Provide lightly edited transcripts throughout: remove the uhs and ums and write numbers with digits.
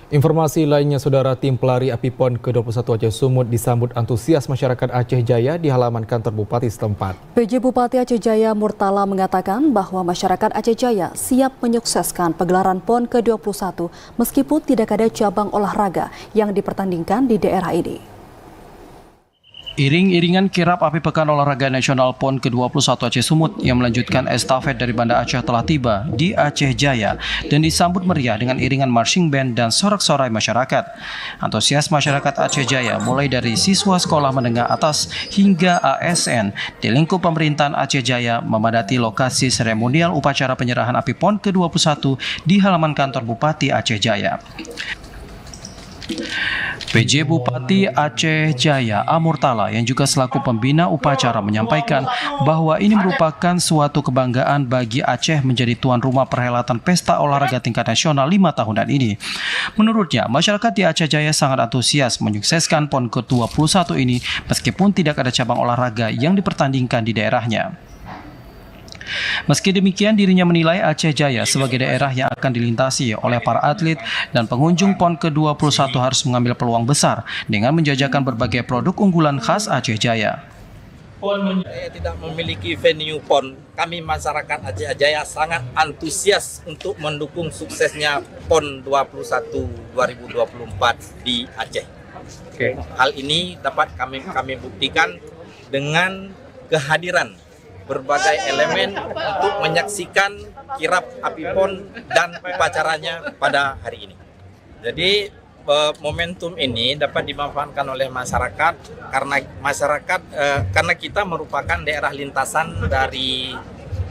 Informasi lainnya, Saudara, tim pelari api PON ke-21 Aceh Sumut disambut antusias masyarakat Aceh Jaya di halaman kantor Bupati setempat. PJ Bupati Aceh Jaya Murtala mengatakan bahwa masyarakat Aceh Jaya siap menyukseskan pegelaran PON ke-21 meskipun tidak ada cabang olahraga yang dipertandingkan di daerah ini. Iring-iringan kirap api Pekan Olahraga Nasional PON ke-21 Aceh Sumut yang melanjutkan estafet dari Banda Aceh telah tiba di Aceh Jaya dan disambut meriah dengan iringan marching band dan sorak-sorai masyarakat. Antusias masyarakat Aceh Jaya mulai dari siswa sekolah menengah atas hingga ASN di lingkup pemerintahan Aceh Jaya memadati lokasi seremonial upacara penyerahan api PON ke-21 di halaman kantor Bupati Aceh Jaya. PJ Bupati Aceh Jaya Murtala yang juga selaku pembina upacara menyampaikan bahwa ini merupakan suatu kebanggaan bagi Aceh menjadi tuan rumah perhelatan pesta olahraga tingkat nasional 5 tahunan ini. Menurutnya, masyarakat di Aceh Jaya sangat antusias menyukseskan PON ke-21 ini meskipun tidak ada cabang olahraga yang dipertandingkan di daerahnya. Meski demikian, dirinya menilai Aceh Jaya sebagai daerah yang akan dilintasi oleh para atlet dan pengunjung PON ke-21 harus mengambil peluang besar dengan menjajakan berbagai produk unggulan khas Aceh Jaya. PON tidak memiliki venue PON. Kami masyarakat Aceh Jaya sangat antusias untuk mendukung suksesnya PON 21 2024 di Aceh. Hal ini dapat kami buktikan dengan kehadiran berbagai elemen untuk menyaksikan kirap api PON dan upacaranya pada hari ini. Jadi momentum ini dapat dimanfaatkan oleh masyarakat karena kita merupakan daerah lintasan dari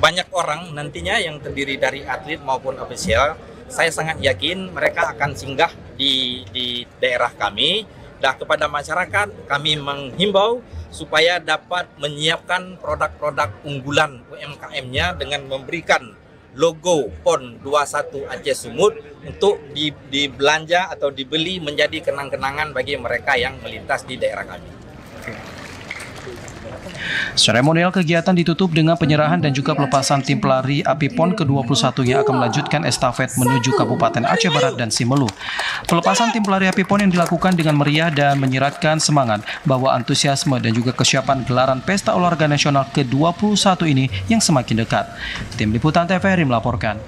banyak orang nantinya yang terdiri dari atlet maupun ofisial. Saya sangat yakin mereka akan singgah di daerah kami. Dan kepada masyarakat kami menghimbau supaya dapat menyiapkan produk-produk unggulan UMKM-nya dengan memberikan logo PON 21 Aceh Sumut untuk dibelanja atau dibeli menjadi kenang-kenangan bagi mereka yang melintas di daerah kami. Seremonial kegiatan ditutup dengan penyerahan dan juga pelepasan tim pelari api PON ke-21 yang akan melanjutkan estafet menuju Kabupaten Aceh Barat dan Simelu. Pelepasan tim pelari api PON yang dilakukan dengan meriah dan menyiratkan semangat bahwa antusiasme dan juga kesiapan gelaran Pesta Olahraga Nasional ke-21 ini yang semakin dekat. Tim Liputan TVRI melaporkan.